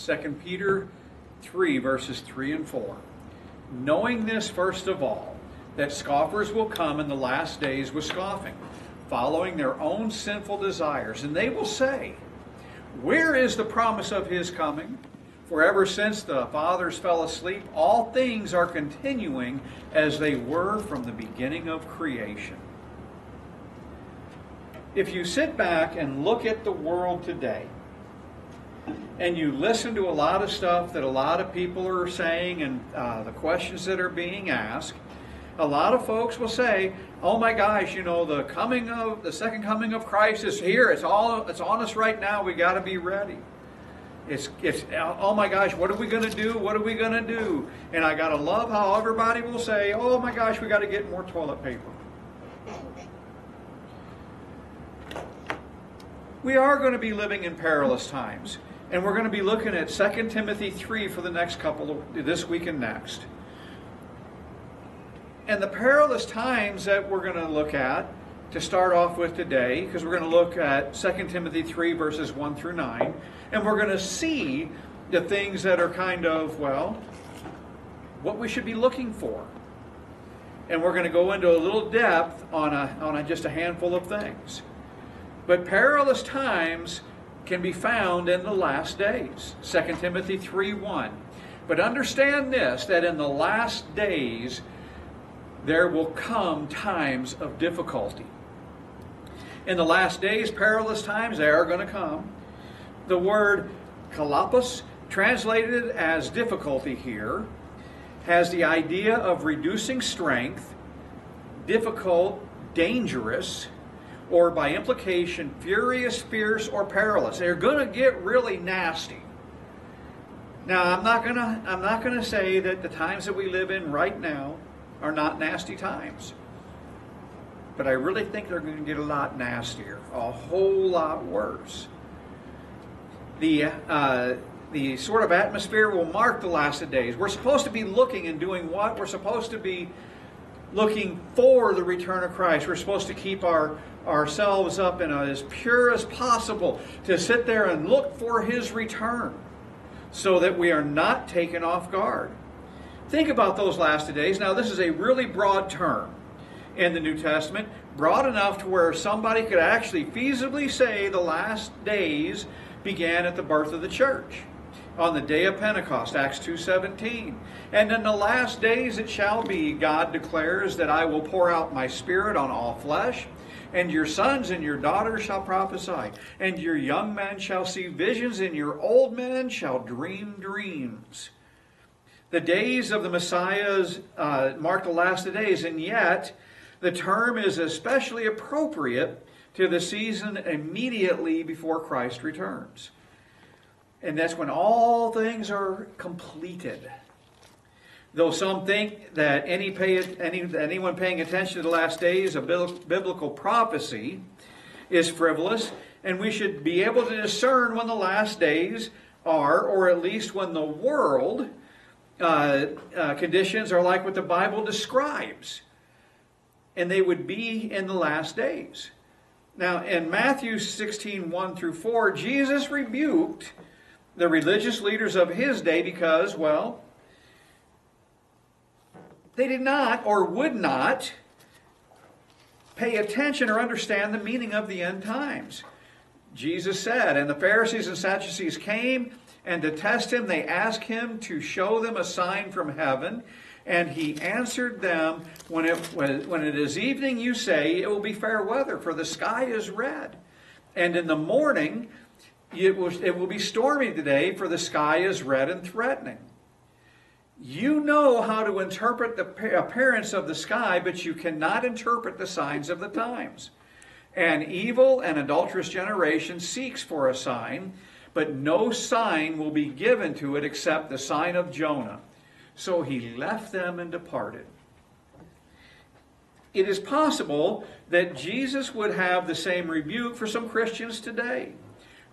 2 Peter 3, verses 3 and 4. Knowing this, first of all, that scoffers will come in the last days with scoffing, following their own sinful desires. And they will say, where is the promise of his coming? For ever since the fathers fell asleep, all things are continuing as they were from the beginning of creation. If you sit back and look at the world today, and you listen to a lot of stuff that a lot of people are saying and the questions that are being asked, a lot of folks will say, oh my gosh, the second coming of Christ is here. It's on us right now. We got to be ready. It's oh my gosh, what are we going to do? What are we going to do? And I got to love how everybody will say, oh my gosh, we got to get more toilet paper. We are going to be living in perilous times. And we're going to be looking at 2 Timothy 3 for the next this week and next. And the perilous times that we're going to look at to start off with today, because we're going to look at 2 Timothy 3 verses 1 through 9, and we're going to see the things that are kind of, what we should be looking for. And we're going to go into a little depth on just a handful of things. But perilous times can be found in the last days. 2 Timothy 3:1. But understand this, that in the last days there will come times of difficulty. In the last days, perilous times, they are going to come. The word kalapos, translated as difficulty here, has the idea of reducing strength, difficult, dangerous, or by implication, furious, fierce, or perilous. They're going to get really nasty. Now, I'm not going to say that the times that we live in right now are not nasty times. But I really think they're going to get a lot nastier, a whole lot worse. The sort of atmosphere will mark the last days. We're supposed to be looking and doing what? We're supposed to be looking for the return of Christ. We're supposed to keep ourselves up in as pure as possible to sit there and look for his return so that we are not taken off guard. Think about those last days. Now, this is a really broad term in the New Testament, broad enough to where somebody could actually feasibly say the last days began at the birth of the church, on the day of Pentecost, Acts 2:17. And in the last days it shall be, God declares, that I will pour out my Spirit on all flesh, and your sons and your daughters shall prophesy, and your young men shall see visions, and your old men shall dream dreams. The days of the Messiahs mark the last days, and yet the term is especially appropriate to the season immediately before Christ returns. And that's when all things are completed. Though some think that anyone paying attention to the last days of biblical prophecy is frivolous, and we should be able to discern when the last days are, or at least when the world conditions are like what the Bible describes. And they would be in the last days. Now, in Matthew 16:1 through 4, Jesus rebuked the religious leaders of his day because, they did not or would not pay attention or understand the meaning of the end times. Jesus said, and the Pharisees and Sadducees came, and to test him, they asked him to show them a sign from heaven. And he answered them, when it is evening, you say, it will be fair weather, for the sky is red. And in the morning, it will be stormy today, for the sky is red and threatening. You know how to interpret the appearance of the sky, but you cannot interpret the signs of the times. An evil and adulterous generation seeks for a sign, but no sign will be given to it except the sign of Jonah. So he left them and departed. It is possible that Jesus would have the same rebuke for some Christians today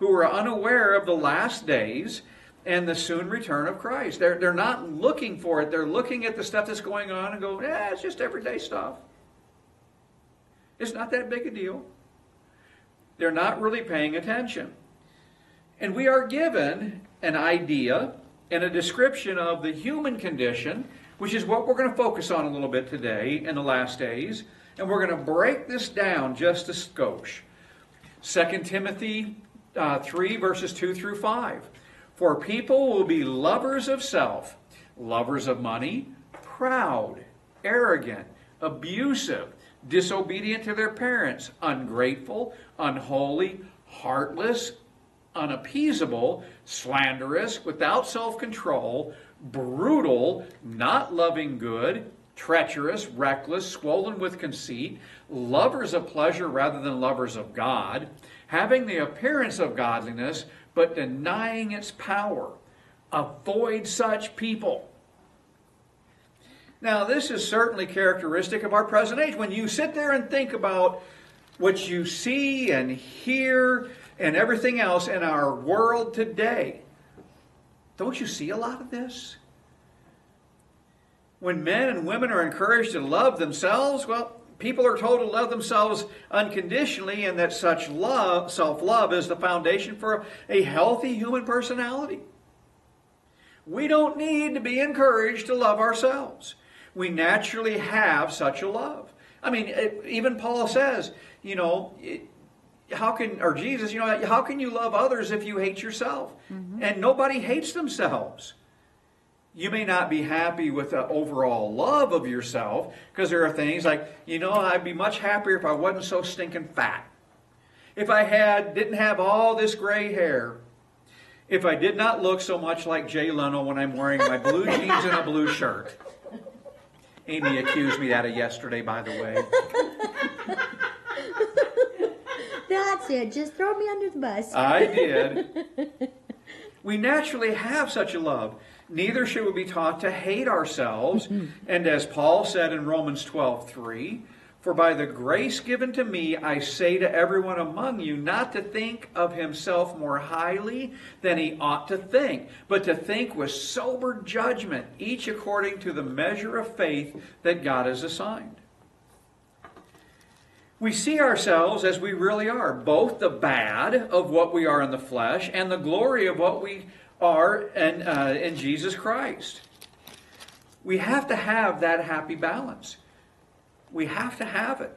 who are unaware of the last days and the soon return of Christ. They're not looking for it. They're looking at the stuff that's going on and go, it's just everyday stuff. It's not that big a deal. They're not really paying attention. And we are given an idea and a description of the human condition, which is what we're going to focus on a little bit today in the last days. And we're going to break this down just a skosh. 2 Timothy 3, verses 2 through 5. For people will be lovers of self, lovers of money, proud, arrogant, abusive, disobedient to their parents, ungrateful, unholy, heartless, unappeasable, slanderous, without self-control, brutal, not loving good, treacherous, reckless, swollen with conceit, lovers of pleasure rather than lovers of God, having the appearance of godliness, but denying its power. Avoid such people. Now, this is certainly characteristic of our present age. When you sit there and think about what you see and hear and everything else in our world today, don't you see a lot of this? When men and women are encouraged to love themselves, well, people are told to love themselves unconditionally, and that such love, self-love, is the foundation for a healthy human personality. We don't need to be encouraged to love ourselves. We naturally have such a love. I mean, even Paul says, how can you love others if you hate yourself? Mm-hmm. And nobody hates themselves. You may not be happy with the overall love of yourself, because there are things like, I'd be much happier if I wasn't so stinking fat. If I didn't have all this gray hair. If I did not look so much like Jay Leno when I'm wearing my blue jeans and a blue shirt. Amy accused me that of yesterday, by the way. That's it. Just throw me under the bus. I did. We naturally have such a love. Neither should we be taught to hate ourselves. And as Paul said in Romans 12:3, for by the grace given to me, I say to everyone among you, not to think of himself more highly than he ought to think, but to think with sober judgment, each according to the measure of faith that God has assigned. We see ourselves as we really are, both the bad of what we are in the flesh and the glory of what we are in Jesus Christ. We have to have that happy balance. We have to have it.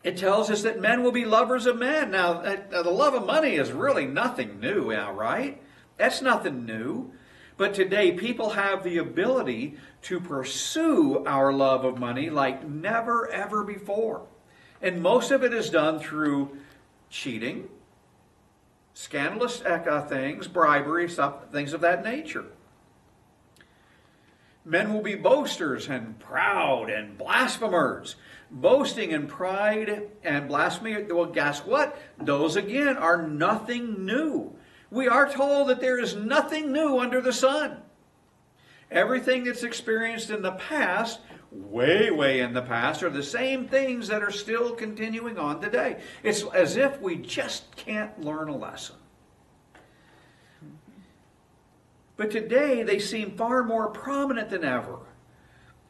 It tells us that men will be lovers of men. Now, the love of money is really nothing new now, right? That's nothing new. But today, people have the ability to pursue our love of money like never, ever before. And most of it is done through cheating, scandalous things, bribery, stuff, things of that nature. Men will be boasters and proud and blasphemers. Boasting and pride and blasphemy, well, guess what? Those again are nothing new. We are told that there is nothing new under the sun. Everything that's experienced in the past, way, way in the past, are the same things that are still continuing on today. It's as if we just can't learn a lesson. But today they seem far more prominent than ever.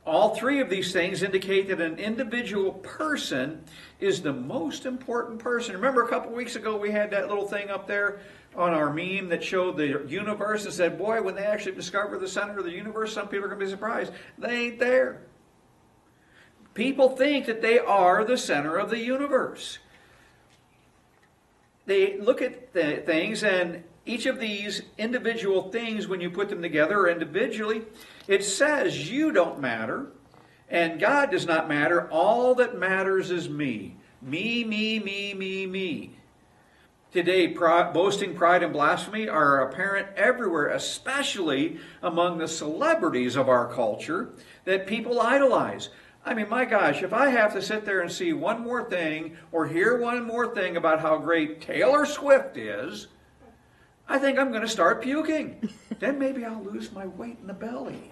All three of these things indicate that an individual person is the most important person. Remember a couple weeks ago we had that little thing up there on our meme that showed the universe and said, boy, when they actually discover the center of the universe, some people are going to be surprised. They ain't there. People think that they are the center of the universe. They look at the things, and each of these individual things, when you put them together or individually, it says you don't matter and God does not matter. All that matters is me. Me, me, me, me, me. Today, boasting, pride, and blasphemy are apparent everywhere, especially among the celebrities of our culture that people idolize. I mean, my gosh, if I have to sit there and see one more thing or hear one more thing about how great Taylor Swift is, I think I'm going to start puking. Then maybe I'll lose my weight in the belly.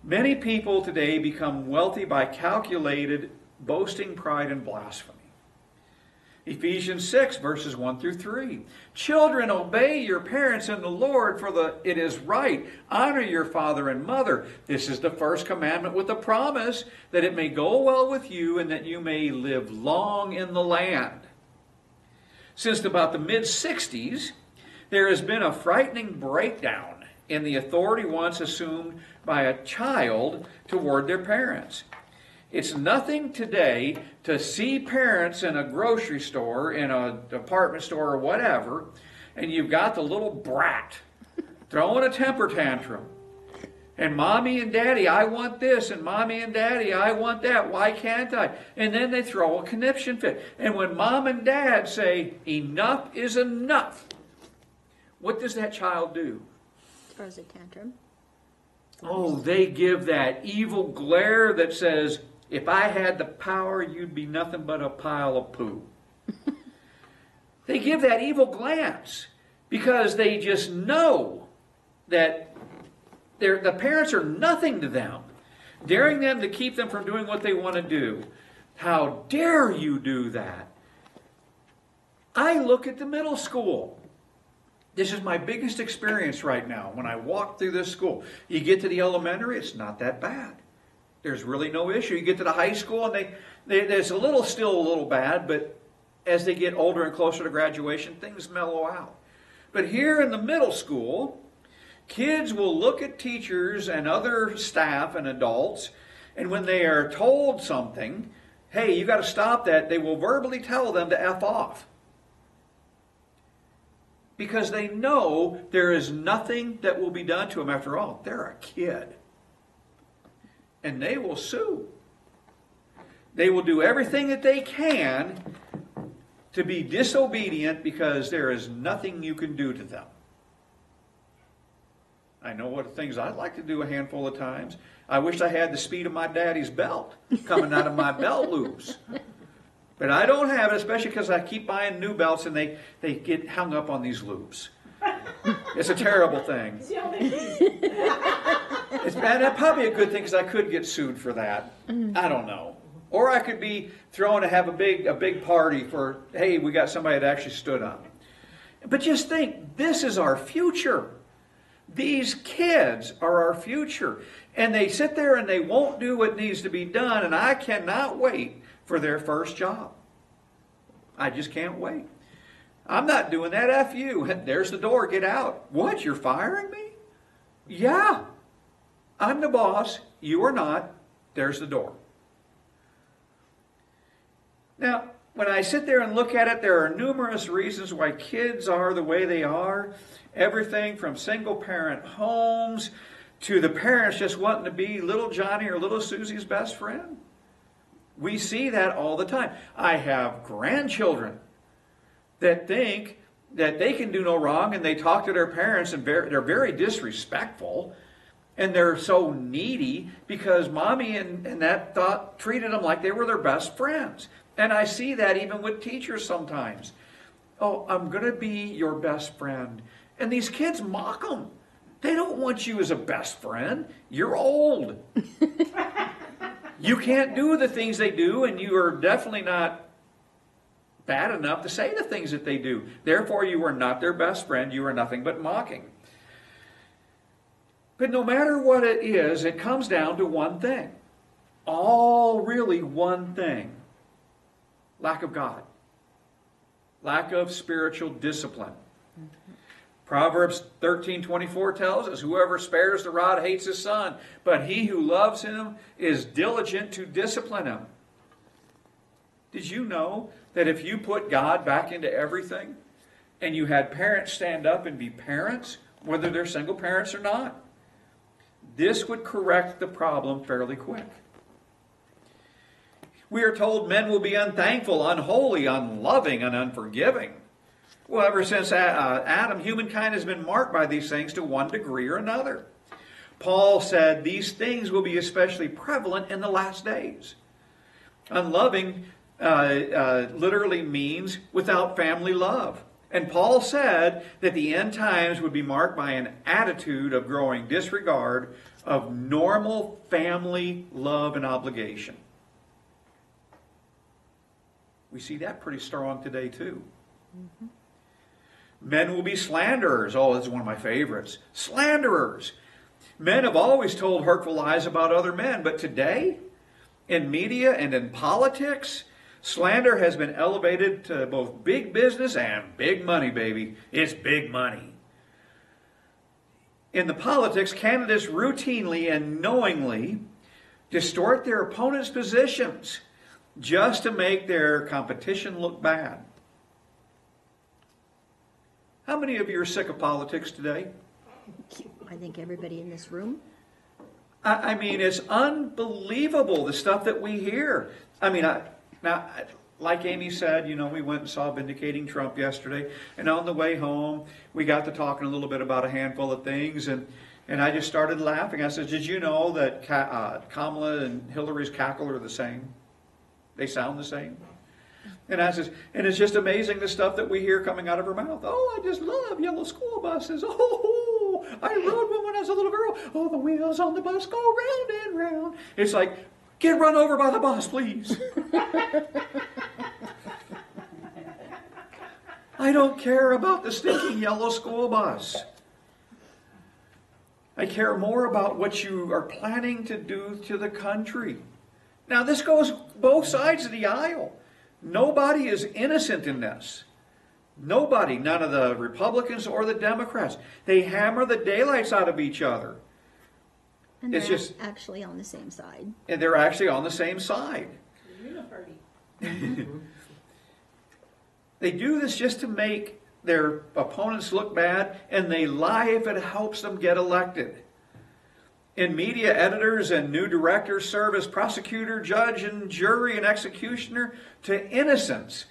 Many people today become wealthy by calculated boasting, pride, and blasphemy. Ephesians 6, verses 1 through 3. Children, obey your parents in the Lord, for it is right. Honor your father and mother. This is the first commandment with a promise that it may go well with you and that you may live long in the land. since about the mid-60s, there has been a frightening breakdown in the authority once assumed by a child toward their parents. It's nothing today to see parents in a grocery store, in a department store, or whatever, and you've got the little brat throwing a temper tantrum. And mommy and daddy, I want this, and mommy and daddy, I want that. Why can't I? And then they throw a conniption fit. And when mom and dad say, enough is enough, what does that child do? Throws a tantrum. Oh, they give that evil glare that says, if I had the power, you'd be nothing but a pile of poo. They give that evil glance because they just know that the parents are nothing to them, daring them to keep them from doing what they want to do. How dare you do that? I look at the middle school. This is my biggest experience right now when I walk through this school. You get to the elementary, it's not that bad. There's really no issue. You get to the high school, and there's still a little bad, but as they get older and closer to graduation, things mellow out. But here in the middle school, kids will look at teachers and other staff and adults, and when they are told something, hey, you got to stop that, they will verbally tell them to F off. Because they know there is nothing that will be done to them. After all, they're a kid. And they will sue. They will do everything that they can to be disobedient because there is nothing you can do to them. I know what things I'd like to do a handful of times. I wish I had the speed of my daddy's belt coming out of my belt loops. But I don't have it, especially because I keep buying new belts and they get hung up on these loops. It's a terrible thing. It's bad. That's probably a good thing because I could get sued for that. I don't know. Or I could be thrown to have a big party for, hey, we got somebody that actually stood up. But just think, this is our future. These kids are our future. And they sit there and they won't do what needs to be done, and I cannot wait for their first job. I just can't wait. I'm not doing that. F you. There's the door. Get out. What? You're firing me? Yeah. I'm the boss. You are not. There's the door. Now, when I sit there and look at it, there are numerous reasons why kids are the way they are. Everything from single-parent homes to the parents just wanting to be little Johnny or little Susie's best friend. We see that all the time. I have grandchildren that think that they can do no wrong, and they talk to their parents, and they're very disrespectful, and they're so needy because mommy and that thought treated them like they were their best friends. And I see that even with teachers sometimes. Oh, I'm going to be your best friend. And these kids mock them. They don't want you as a best friend. You're old. You can't do the things they do, and you are definitely not bad enough to say the things that they do. Therefore, you are not their best friend. You are nothing but mocking. But no matter what it is, it comes down to one thing. All really one thing. Lack of God. Lack of spiritual discipline. Proverbs 13:24 tells us, whoever spares the rod hates his son, but he who loves him is diligent to discipline him. Did you know that if you put God back into everything, and you had parents stand up and be parents, whether they're single parents or not, this would correct the problem fairly quick. We are told men will be unthankful, unholy, unloving, and unforgiving. Well, ever since Adam, humankind has been marked by these things to one degree or another. Paul said these things will be especially prevalent in the last days. Unloving literally means without family love. And Paul said that the end times would be marked by an attitude of growing disregard of normal family love and obligation. We see that pretty strong today too. Mm-hmm. Men will be slanderers. Oh, this is one of my favorites. Slanderers. Men have always told hurtful lies about other men, but today, in media and in politics, Slander has been elevated to both big business and big money, baby. It's big money. In the politics, candidates routinely and knowingly distort their opponents' positions just to make their competition look bad. How many of you are sick of politics today? I think everybody in this room. I mean, it's unbelievable, the stuff that we hear. I mean, now, like Amy said, we went and saw Vindicating Trump yesterday. And on the way home, we got to talking a little bit about a handful of things. And I just started laughing. I said, did you know that Kamala and Hillary's cackle are the same? They sound the same. And it's just amazing the stuff that we hear coming out of her mouth. Oh, I just love yellow school buses. Oh, I rode one when I was a little girl. Oh, the wheels on the bus go round and round. It's like, get run over by the bus, please. I don't care about the stinking yellow school bus. I care more about what you are planning to do to the country. Now, this goes both sides of the aisle. Nobody is innocent in this. Nobody, none of the Republicans or the Democrats. They hammer the daylights out of each other. And they're actually on the same side. And they're actually on the same side. They do this just to make their opponents look bad, and they lie if it helps them get elected. In media, editors and new directors serve as prosecutor, judge, and jury and executioner to innocents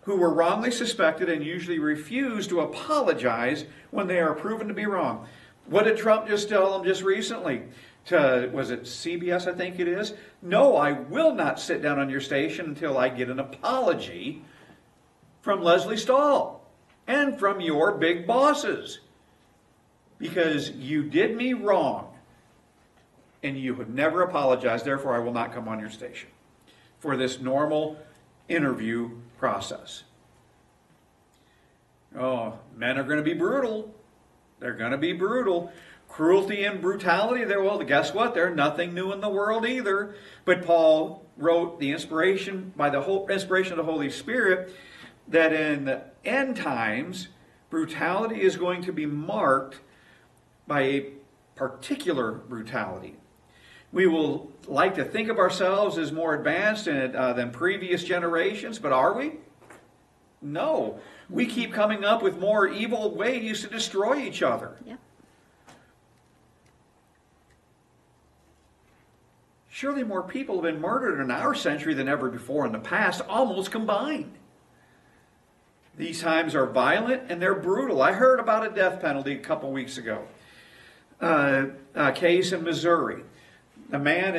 who were wrongly suspected and usually refuse to apologize when they are proven to be wrong. What did Trump just tell them just recently? Was it CBS, I think it is? No, I will not sit down on your station until I get an apology from Leslie Stahl and from your big bosses. Because you did me wrong. And you have never apologized, therefore I will not come on your station for this normal interview process. Oh, men are going to be brutal. They're going to be brutal. Cruelty and brutality, guess what? They're nothing new in the world either. But Paul wrote the inspiration of the Holy Spirit that in the end times, brutality is going to be marked by a particular brutality. We will like to think of ourselves as more advanced than previous generations, but are we? No. We keep coming up with more evil ways to destroy each other. Yep. Surely more people have been murdered in our century than ever before in the past, almost combined. These times are violent and they're brutal. I heard about a death penalty a couple weeks ago. A case in Missouri. A man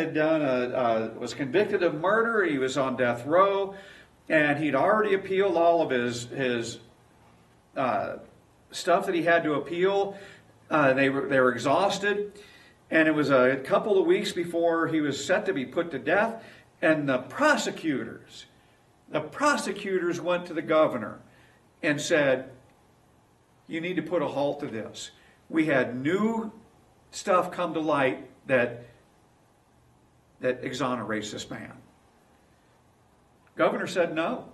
was convicted of murder. He was on death row, and he'd already appealed all of his stuff that he had to appeal. They were exhausted, and it was a couple of weeks before he was set to be put to death. And the prosecutors went to the governor and said, "You need to put a halt to this. We had new stuff come to light that exonerates this man." Governor said no.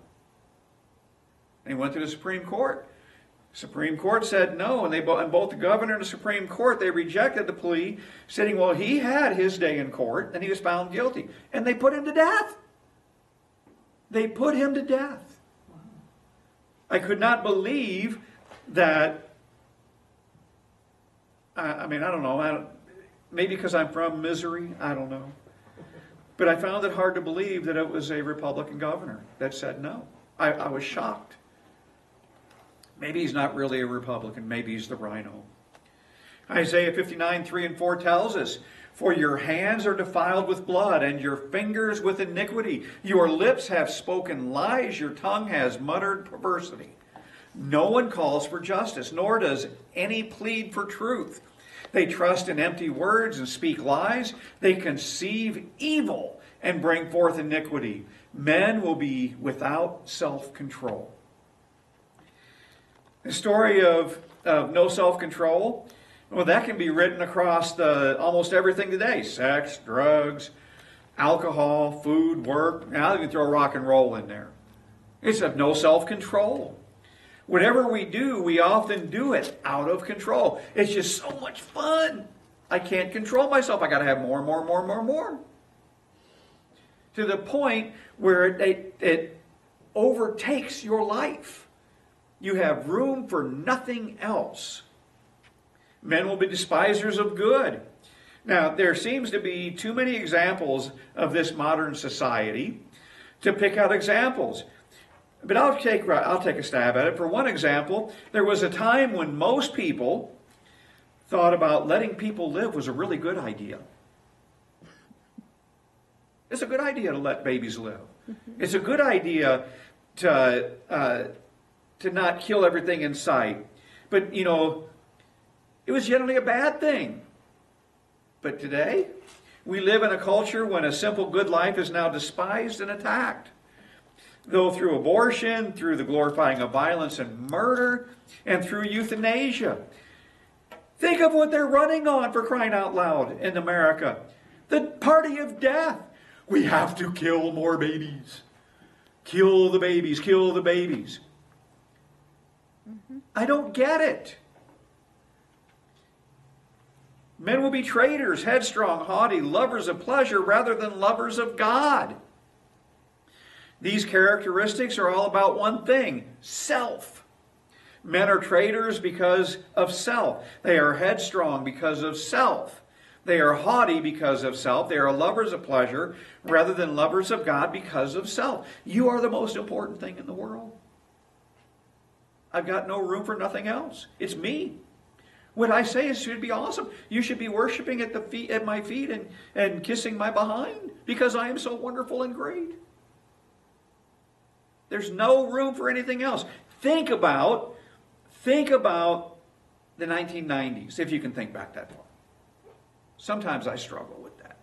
And he went to the Supreme Court. Supreme Court said no, and both the governor and the Supreme Court, they rejected the plea, saying, well, he had his day in court, and he was found guilty. And they put him to death. They put him to death. Wow. I could not believe that. I don't know. Maybe because I'm from Missouri, I don't know. But I found it hard to believe that it was a Republican governor that said no. I was shocked. Maybe he's not really a Republican. Maybe he's the rhino. Isaiah 59:3-4 tells us, "For your hands are defiled with blood, and your fingers with iniquity. Your lips have spoken lies, your tongue has muttered perversity. No one calls for justice, nor does any plead for truth. They trust in empty words and speak lies. They conceive evil and bring forth iniquity. Men will be without self-control." The story of no self-control, well, that can be written across almost everything today. Sex, drugs, alcohol, food, work. Now you can throw rock and roll in there. It's of no self-control. Whatever we do, we often do it out of control. It's just so much fun. I can't control myself. I got to have more and more and more and more and more. To the point where it overtakes your life. You have room for nothing else. Men will be despisers of good. Now, there seems to be too many examples of this modern society to pick out examples. But I'll take a stab at it. For one example, there was a time when most people thought about letting people live was a really good idea. It's a good idea to let babies live. It's a good idea to not kill everything in sight. But, you know, it was generally a bad thing. But today, we live in a culture when a simple good life is now despised and attacked. Though through abortion, through the glorifying of violence and murder, and through euthanasia. Think of what they're running on, for crying out loud, in America. The party of death. We have to kill more babies. Kill the babies, kill the babies. I don't get it. Men will be traitors, headstrong, haughty, lovers of pleasure rather than lovers of God. These characteristics are all about one thing, self. Men are traitors because of self. They are headstrong because of self. They are haughty because of self. They are lovers of pleasure rather than lovers of God because of self. You are the most important thing in the world. I've got no room for nothing else. It's me. What I say is should be awesome. You should be worshiping at my feet and kissing my behind because I am so wonderful and great. There's no room for anything else. Think about the 1990s, if you can think back that far. Sometimes I struggle with that,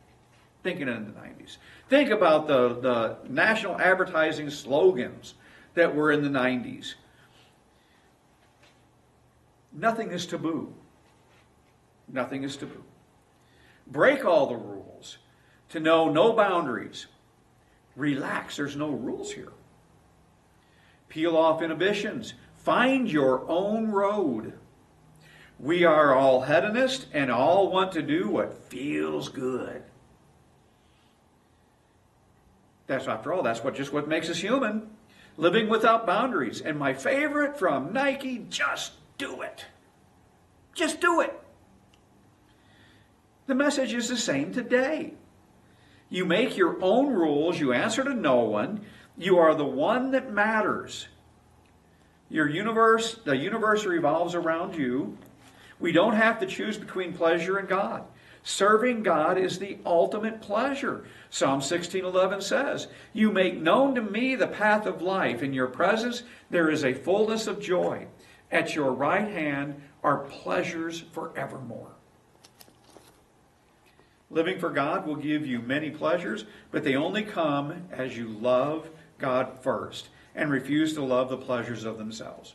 thinking in the 90s. Think about the national advertising slogans that were in the 90s. Nothing is taboo. Nothing is taboo. Break all the rules. To know no boundaries. Relax, there's no rules here. Peel off inhibitions. Find your own road. We are all hedonists and all want to do what feels good. After all, that's what makes us human. Living without boundaries. And my favorite from Nike, just do it. Just do it. The message is the same today. You make your own rules. You answer to no one. You are the one that matters. The universe revolves around you. We don't have to choose between pleasure and God. Serving God is the ultimate pleasure. Psalm 16:11 says, "You make known to me the path of life. In your presence there is a fullness of joy. At your right hand are pleasures forevermore." Living for God will give you many pleasures, but they only come as you love God first and refuse to love the pleasures of themselves.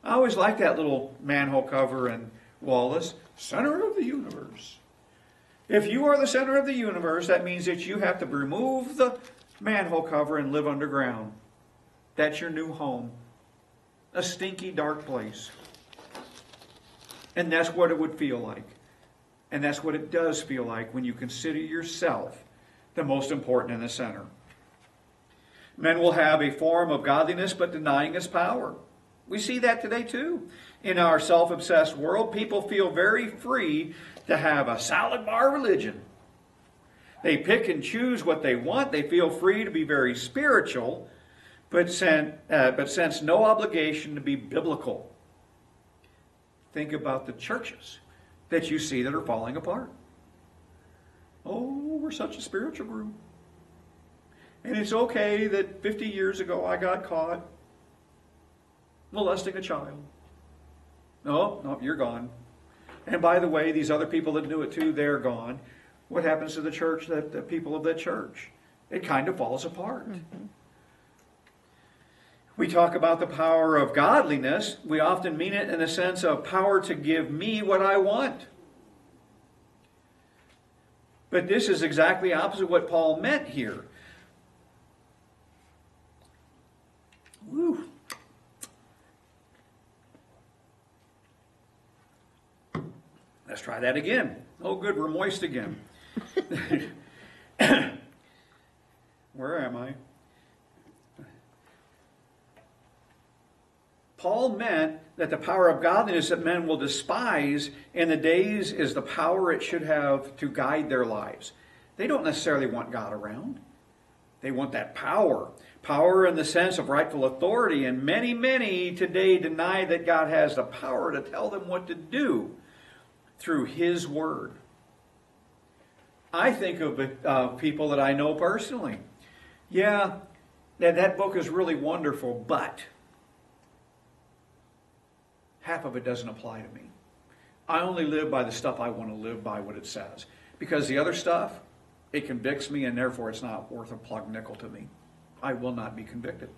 I always like that little manhole cover in Wallace, center of the universe. If you are the center of the universe, that means that you have to remove the manhole cover and live underground. That's your new home. A stinky, dark place. And that's what it would feel like. And that's what it does feel like when you consider yourself the most important in the center. Men will have a form of godliness but denying its power. We see that today too. In our self-obsessed world, people feel very free to have a salad bar religion. They pick and choose what they want. They feel free to be very spiritual, but sense no obligation to be biblical. Think about the churches that you see that are falling apart. Oh, we're such a spiritual group. And it's okay that 50 years ago I got caught molesting a child. No, you're gone. And by the way, these other people that knew it too, they're gone. What happens to the church, the people of that church? It kind of falls apart. Mm-hmm. We talk about the power of godliness. We often mean it in the sense of power to give me what I want. But this is exactly opposite what Paul meant here. Woo. Let's try that again. Oh, good, we're moist again. Where am I? Paul meant that the power of godliness that men will despise in the days is the power it should have to guide their lives. They don't necessarily want God around. They want that power. Power in the sense of rightful authority. And many, many today deny that God has the power to tell them what to do through His Word. I think of people that I know personally. Yeah, that book is really wonderful, but half of it doesn't apply to me. I only live by the stuff I want to live by, what it says. Because the other stuff, it convicts me, and therefore it's not worth a plug nickel to me. I will not be convicted.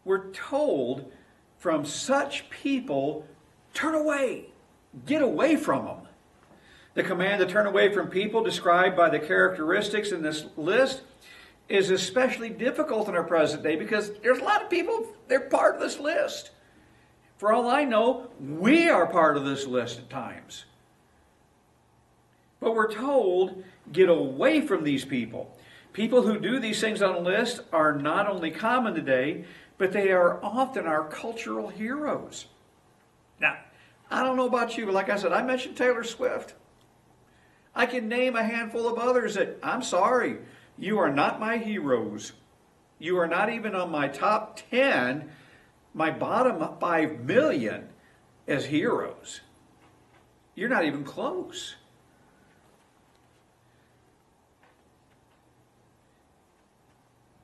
We're told from such people, turn away. Get away from them. The command to turn away from people described by the characteristics in this list is especially difficult in our present day because there's a lot of people, they're part of this list. For all I know, we are part of this list at times. But we're told, get away from these people. People who do these things on the list are not only common today, but they are often our cultural heroes. Now, I don't know about you, but like I said, I mentioned Taylor Swift. I can name a handful of others that, I'm sorry, you are not my heroes. You are not even on my top 10, my bottom 5 million as heroes. You're not even close.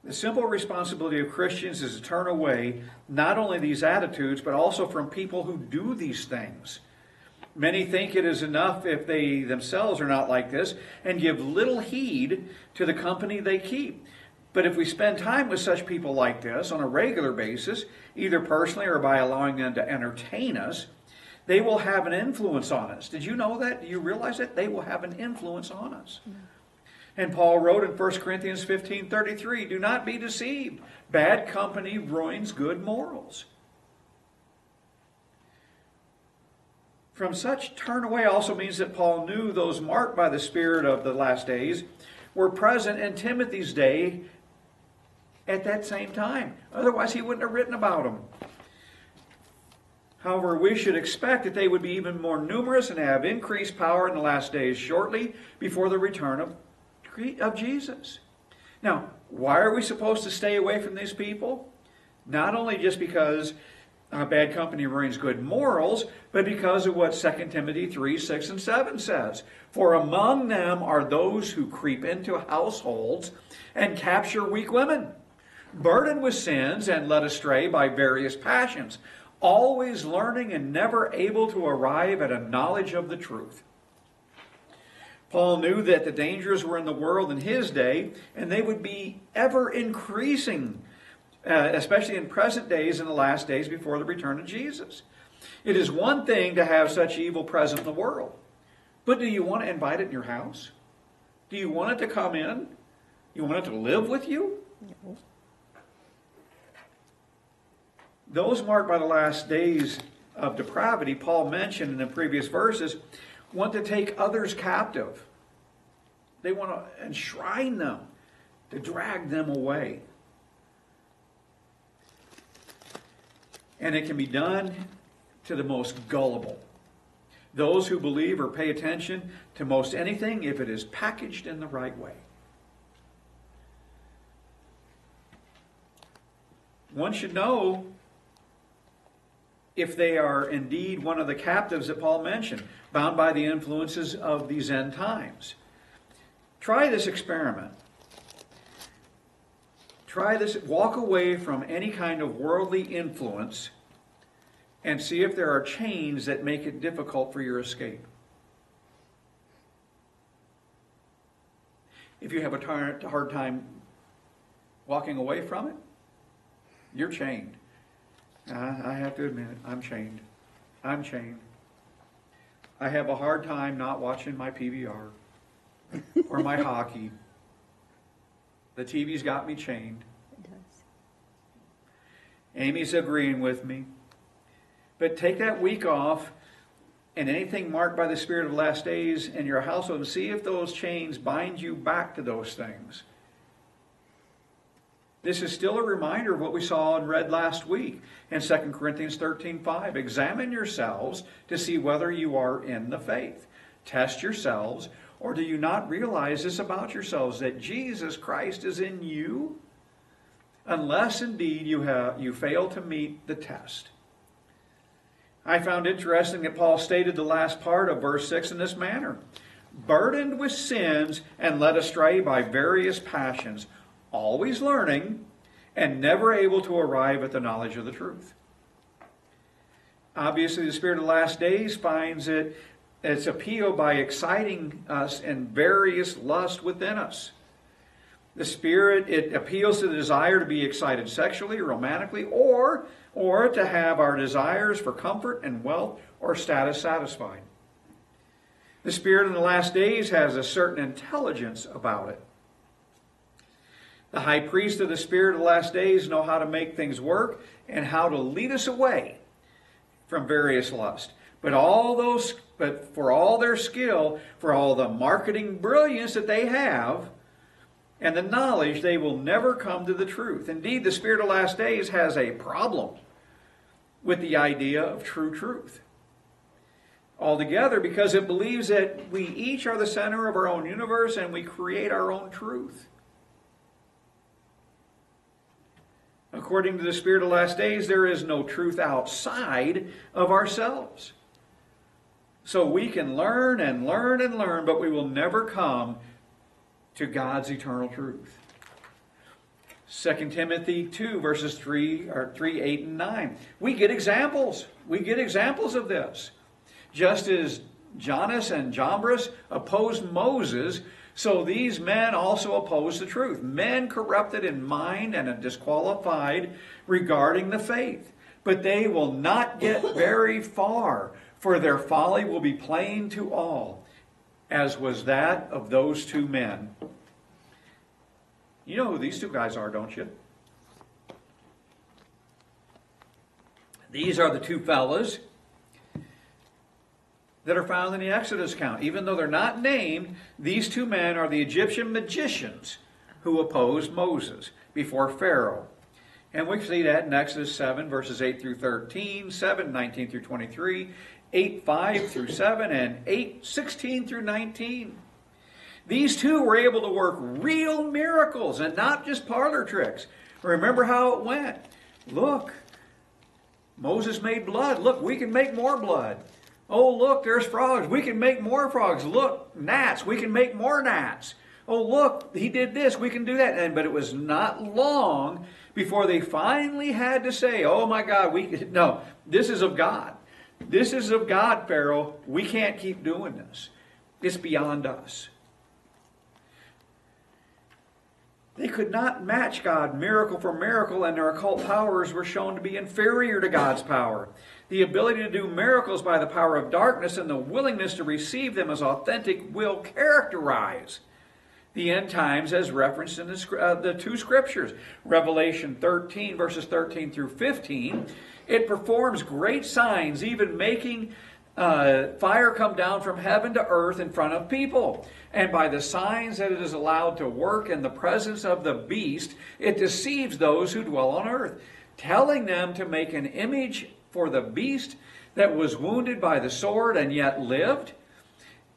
The simple responsibility of Christians is to turn away not only these attitudes, but also from people who do these things. Many think it is enough if they themselves are not like this and give little heed to the company they keep. But if we spend time with such people like this on a regular basis, either personally or by allowing them to entertain us, they will have an influence on us. Did you know that? Do you realize that? They will have an influence on us. Mm-hmm. And Paul wrote in 1 Corinthians 15:33, do not be deceived. Bad company ruins good morals. From such turn away also means that Paul knew those marked by the Spirit of the last days were present in Timothy's day at that same time. Otherwise, he wouldn't have written about them. However, we should expect that they would be even more numerous and have increased power in the last days shortly before the return of Jesus. Now, why are we supposed to stay away from these people? Not only just because bad company ruins good morals, but because of what 2 Timothy 3:6 and 7 says. For among them are those who creep into households and capture weak women, burdened with sins and led astray by various passions, always learning and never able to arrive at a knowledge of the truth. Paul knew that the dangers were in the world in his day, and they would be ever increasing, especially in present days and the last days before the return of Jesus. It is one thing to have such evil present in the world, but do you want to invite it in your house? Do you want it to come in? You want it to live with you? No. Those marked by the last days of depravity, Paul mentioned in the previous verses, want to take others captive. They want to enshrine them, to drag them away. And it can be done to the most gullible. Those who believe or pay attention to most anything if it is packaged in the right way. One should know if they are indeed one of the captives that Paul mentioned, bound by the influences of these end times. Try this experiment. Try this. Walk away from any kind of worldly influence and see if there are chains that make it difficult for your escape. If you have a hard time walking away from it, you're chained. I have to admit it. I'm chained. I'm chained. I have a hard time not watching my PBR or my hockey. The TV's got me chained. It does. Amy's agreeing with me. But take that week off and anything marked by the Spirit of the last days in your household and see if those chains bind you back to those things. This is still a reminder of what we saw and read last week in 2 Corinthians 13:5. Examine yourselves to see whether you are in the faith. Test yourselves, or do you not realize this about yourselves, that Jesus Christ is in you? Unless indeed you fail to meet the test. I found interesting that Paul stated the last part of verse 6 in this manner. Burdened with sins and led astray by various passions, always learning and never able to arrive at the knowledge of the truth. Obviously, the Spirit of the last days finds its appeal by exciting us in various lusts within us. The Spirit, it appeals to the desire to be excited sexually, romantically, or to have our desires for comfort and wealth or status satisfied. The Spirit in the last days has a certain intelligence about it. The high priest of the Spirit of the last days know how to make things work and how to lead us away from various lusts. But for all their skill, for all the marketing brilliance that they have, and the knowledge, they will never come to the truth. Indeed, the Spirit of the last days has a problem with the idea of true truth altogether, because it believes that we each are the center of our own universe and we create our own truth. According to the Spirit of the last days, there is no truth outside of ourselves. So we can learn and learn and learn, but we will never come to God's eternal truth. 2 Timothy 2, verses 3, 8, and 9. We get examples. We get examples of this. Just as Jannes and Jambres opposed Moses, so these men also oppose the truth. Men corrupted in mind and disqualified regarding the faith. But they will not get very far, for their folly will be plain to all, as was that of those two men. You know who these two guys are, don't you? These are the two fellas that are found in the Exodus account. Even though they're not named, these two men are the Egyptian magicians who opposed Moses before Pharaoh. And we see that in Exodus 7, verses 8 through 13, 7, 19 through 23, 8, 5 through 7, and 8, 16 through 19. These two were able to work real miracles and not just parlor tricks. Remember how it went. Look, Moses made blood. Look, we can make more blood. Oh, look, there's frogs. We can make more frogs. Look, gnats. We can make more gnats. Oh, look, he did this. We can do that. But it was not long before they finally had to say, oh my God, no, this is of God. This is of God, Pharaoh. We can't keep doing this. It's beyond us. They could not match God miracle for miracle, and their occult powers were shown to be inferior to God's power. The ability to do miracles by the power of darkness and the willingness to receive them as authentic will characterize the end times as referenced in the two scriptures. Revelation 13, verses 13 through 15. It performs great signs, even making fire come down from heaven to earth in front of people. And by the signs that it is allowed to work in the presence of the beast, it deceives those who dwell on earth, telling them to make an image for the beast that was wounded by the sword and yet lived.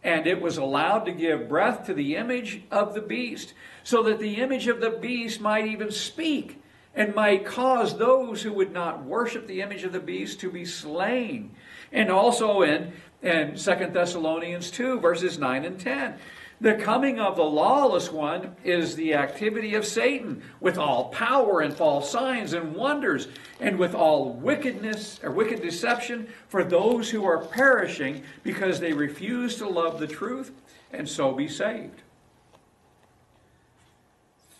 And it was allowed to give breath to the image of the beast, so that the image of the beast might even speak and might cause those who would not worship the image of the beast to be slain. And also in 2 Thessalonians 2, verses 9 and 10. The coming of the lawless one is the activity of Satan, with all power and false signs and wonders, and with all wickedness or wicked deception for those who are perishing because they refuse to love the truth and so be saved.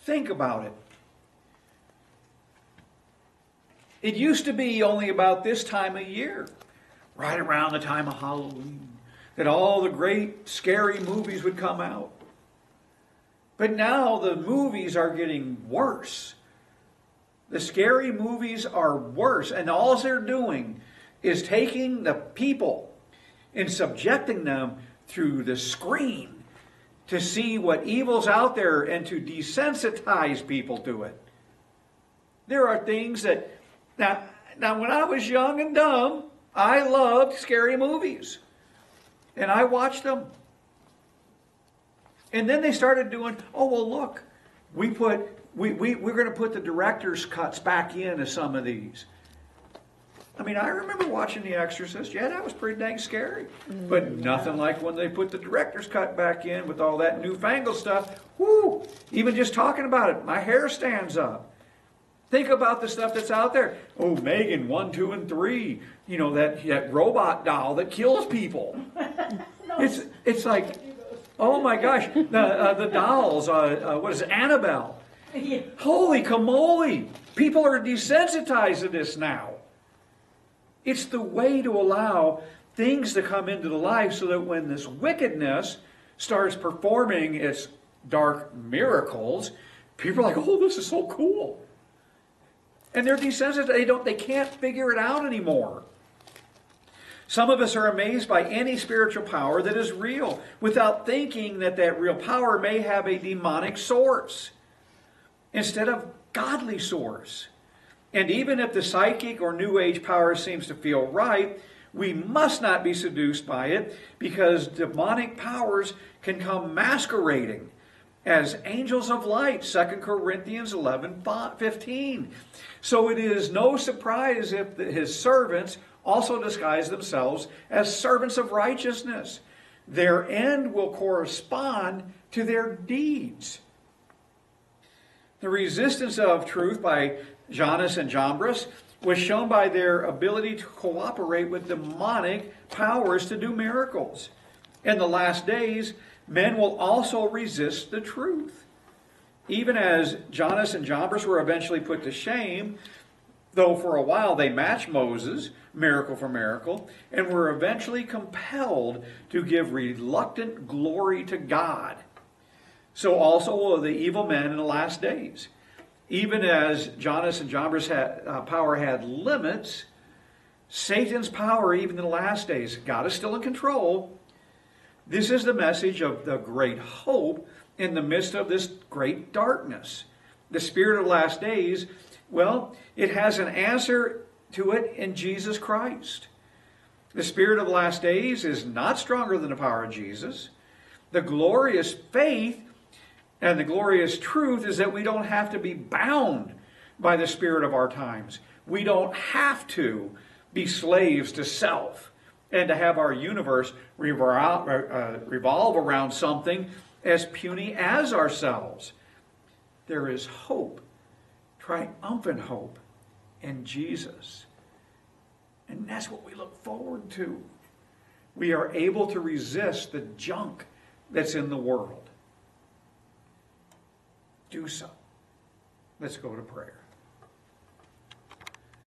Think about it. It used to be only about this time of year, right around the time of Halloween, that all the great scary movies would come out. But now the movies are getting worse. The scary movies are worse, and all they're doing is taking the people and subjecting them through the screen to see what evil's out there and to desensitize people to it. There are things that, now when I was young and dumb, I loved scary movies. And I watched them. And then they started doing, oh, well, look, we're going to put the director's cuts back into some of these. I mean, I remember watching The Exorcist. Yeah, that was pretty dang scary. But nothing like when they put the director's cut back in with all that newfangled stuff. Whoo! Even just talking about it, my hair stands up. Think about the stuff that's out there. Oh, Megan 1, 2, and 3. You know, that robot doll that kills people. It's like, oh my gosh, the dolls. What is it, Annabelle? Yeah. Holy camole! People are desensitized to this now. It's the way to allow things to come into the life so that when this wickedness starts performing its dark miracles, people are like, oh, this is so cool. And they're desensitized. They can't figure it out anymore. Some of us are amazed by any spiritual power that is real without thinking that real power may have a demonic source instead of godly source. And even if the psychic or New Age power seems to feel right, we must not be seduced by it, because demonic powers can come masquerading as angels of light, 2 Corinthians 11:15. So it is no surprise if his servants also disguise themselves as servants of righteousness. Their end will correspond to their deeds. The resistance of truth by Jannes and Jambres was shown by their ability to cooperate with demonic powers to do miracles. In the last days, men will also resist the truth. Even as Jannes and Jambres were eventually put to shame, though for a while they matched Moses, miracle for miracle, and were eventually compelled to give reluctant glory to God. So also will the evil men in the last days. Even as Jannes and Jambres' power had limits, Satan's power, even in the last days, God is still in control. This is the message of the great hope in the midst of this great darkness. The spirit of the last days, well, it has an answer to it in Jesus Christ. The spirit of the last days is not stronger than the power of Jesus. The glorious faith and the glorious truth is that we don't have to be bound by the spirit of our times. We don't have to be slaves to self and to have our universe revolve around something as puny as ourselves. There is hope, triumphant hope in Jesus. And that's what we look forward to. We are able to resist the junk that's in the world. Do so. Let's go to prayer.